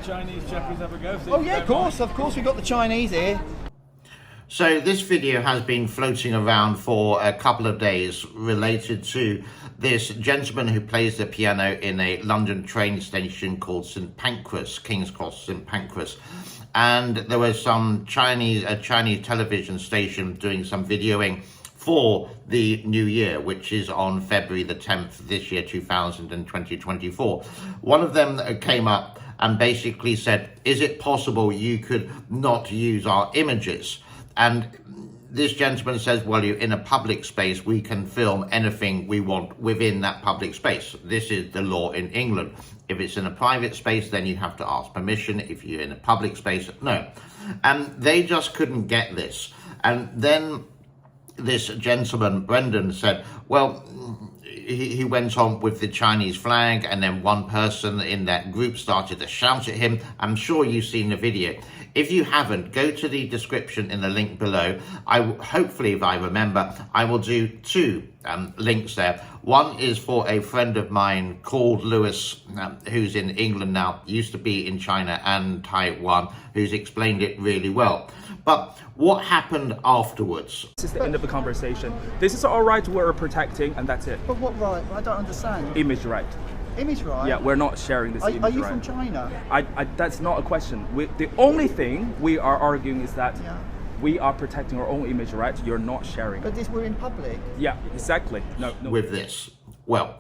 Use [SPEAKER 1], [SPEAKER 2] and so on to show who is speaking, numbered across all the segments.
[SPEAKER 1] Chinese chappies have a go?
[SPEAKER 2] Oh yeah, of course, we've got the Chinese here.
[SPEAKER 3] So this video has been floating around for a couple of days related to this gentleman who plays the piano in a London train station called St Pancras, King's Cross St Pancras. And there was some a Chinese television station doing some videoing for the new year, which is on February the 10th this year, 2024. One of them came up and basically said, is it possible you could not use our images? And this gentleman says, well, you're in a public space, we can film anything we want within that public space. This is the law in England. If it's in a private space, then you have to ask permission. If you're in a public space, no. And they just couldn't get this. And then this gentleman, Brendan, said, well, he went on with the Chinese flag, and then one person in that group started to shout at him. I'm sure you've seen the video. If you haven't, go to the description in the link below. Hopefully, if I remember, I will do two links there. One is for a friend of mine called Lewis, who's in England now, used to be in China and Taiwan, who's explained it really well. But what happened afterwards?
[SPEAKER 4] This is the end of the conversation. This is all right we're protecting, and that's it.
[SPEAKER 2] But what right? I don't understand.
[SPEAKER 4] Image right.
[SPEAKER 2] Image right?
[SPEAKER 4] Yeah, we're not sharing this image right.
[SPEAKER 2] Are you from China?
[SPEAKER 4] That's not a question. The only thing we are arguing is that we are protecting our own image right. You're not sharing.
[SPEAKER 2] But we're in public.
[SPEAKER 4] Yeah, exactly. No.
[SPEAKER 3] With this, well,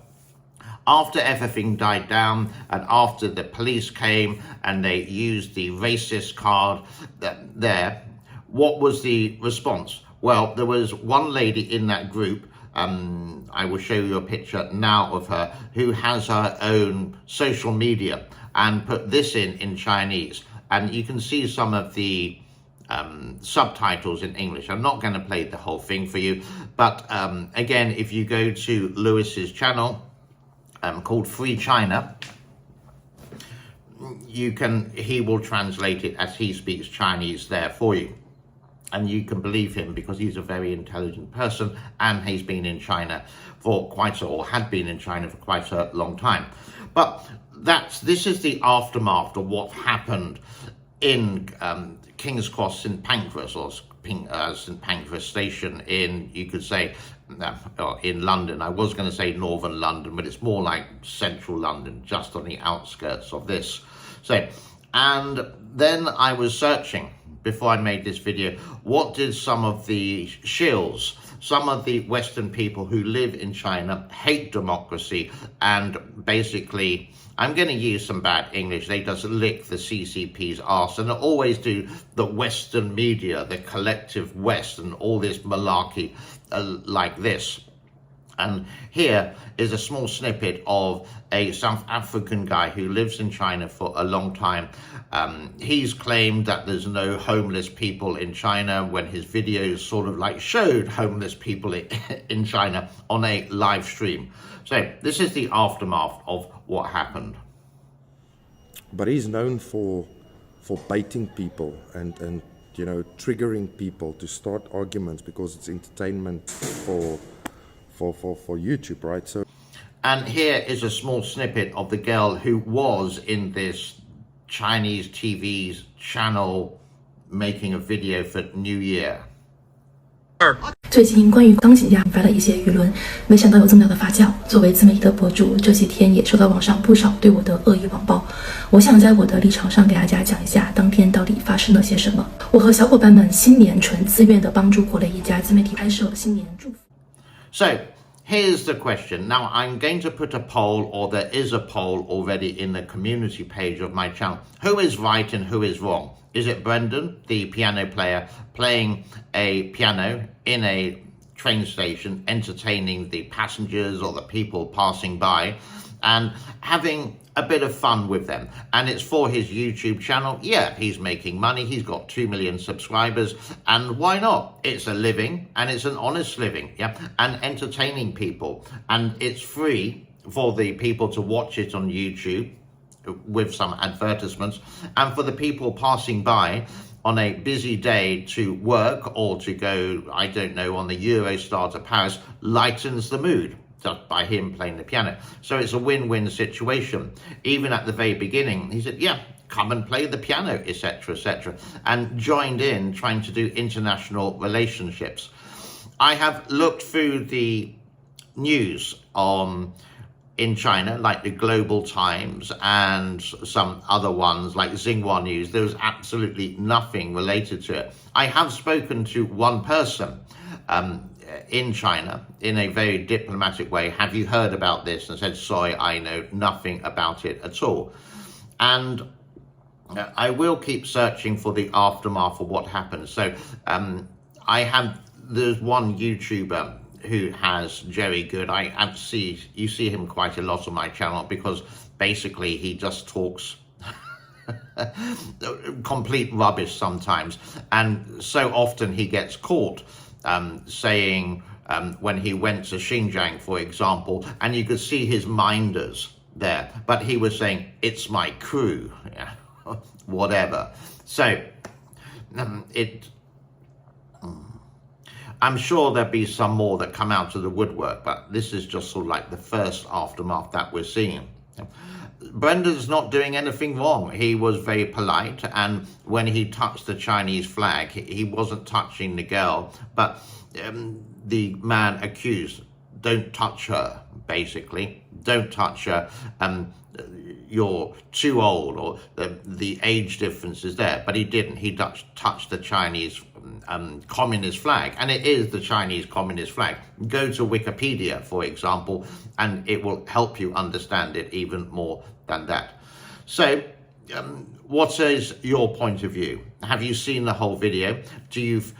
[SPEAKER 3] after everything died down and after the police came and they used the racist card there, what was the response? Well, there was one lady in that group, I will show you a picture now of her, who has her own social media and put this in Chinese. And you can see some of the subtitles in English. I'm not going to play the whole thing for you. But again, if you go to Lewis's channel called Free China, he will translate it as he speaks Chinese there for you. And you can believe him because he's a very intelligent person and he's been in China had been in China for quite a long time. But this is the aftermath of what happened in King's Cross St Pancras, or St Pancras Station in, you could say, in London. I was going to say northern London, but it's more like central London, just on the outskirts of this. So, and then I was searching before I made this video, what did some of the shills, some of the Western people who live in China, hate democracy, and basically, I'm going to use some bad English, they just lick the CCP's arse, and they always do the Western media, the collective West, and all this malarkey like this. And here is a small snippet of a South African guy who lives in China for a long time. He's claimed that there's no homeless people in China when his videos sort of like showed homeless people in China on a live stream. So this is the aftermath of what happened.
[SPEAKER 5] But he's known for baiting people and you know, triggering people to start arguments because it's entertainment for YouTube, right? So,
[SPEAKER 3] and here is a small snippet of the girl who was in this Chinese TV's channel making a video for New Year.
[SPEAKER 6] 最近关于钢琴家引发的一些舆论，没想到有这么大的发酵。作为自媒体的博主，这几天也收到网上不少对我的恶意网暴。我想在我的立场上给大家讲一下当天到底发生了些什么。我和小伙伴们新年纯自愿的帮助国内一家自媒体拍摄新年祝福。
[SPEAKER 3] So here's the question. Now I'm going to put a poll, or there is a poll already in the community page of my channel. Who is right and who is wrong? Is it Brendan, the piano player, playing a piano in a train station, entertaining the passengers or the people passing by and having a bit of fun with them? And it's for his YouTube channel. Yeah, he's making money. He's got 2 million subscribers. And why not? It's a living, and it's an honest living, yeah, and entertaining people. And it's free for the people to watch it on YouTube with some advertisements, and for the people passing by on a busy day to work or to go, I don't know, on the Eurostar to Paris, lightens the mood just by him playing the piano. So it's a win-win situation. Even at the very beginning, he said, yeah, come and play the piano, etc., etc., and joined in trying to do international relationships. I have looked through the news in China, like the Global Times and some other ones like Xinhua News. There was absolutely nothing related to it. I have spoken to one person in China in a very diplomatic way. Have you heard about this? And said, sorry, I know nothing about it at all. And I will keep searching for the aftermath of what happened. So there's one YouTuber who has Jerry Good. You see him quite a lot on my channel because basically he just talks complete rubbish sometimes, and so often he gets caught saying when he went to Xinjiang, for example, and you could see his minders there, but he was saying, it's my crew, yeah, whatever. So I'm sure there'll be some more that come out of the woodwork, but this is just sort of like the first aftermath that we're seeing. Brendan's not doing anything wrong. He was very polite, and when he touched the Chinese flag, he wasn't touching the girl, but the man accused, don't touch her, basically. Don't touch her. You're too old, or the age difference is there. But he didn't. He touched the Chinese communist flag, and it is the Chinese communist flag. Go to Wikipedia, for example, and it will help you understand it even more than that. So what is your point of view? Have you seen the whole video? Is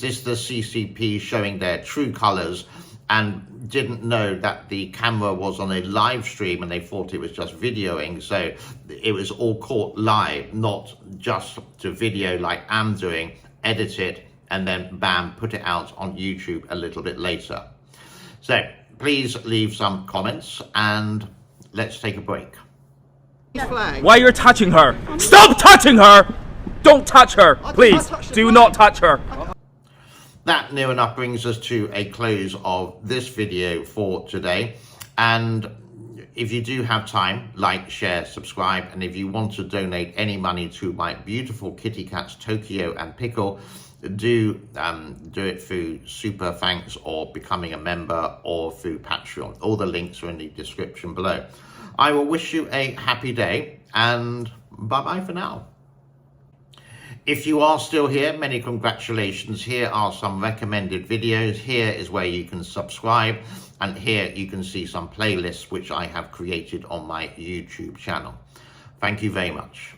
[SPEAKER 3] this the CCP showing their true colors and didn't know that the camera was on a live stream and they thought it was just videoing? So it was all caught live, not just to video like I'm doing, edit it, and then bam, put it out on YouTube a little bit later. So please leave some comments and let's take a break.
[SPEAKER 4] Why you're touching her? Stop touching her! Don't touch her, please. Do not touch her.
[SPEAKER 3] That near enough brings us to a close of this video for today. And if you do have time, like, share, subscribe. And if you want to donate any money to my beautiful kitty cats, Tokyo and Pickle, do it through Super Thanks or becoming a member or through Patreon. All the links are in the description below. I will wish you a happy day and bye-bye for now. If you are still here, many congratulations. Here are some recommended videos. Here is where you can subscribe, and here you can see some playlists which I have created on my YouTube channel. Thank you very much.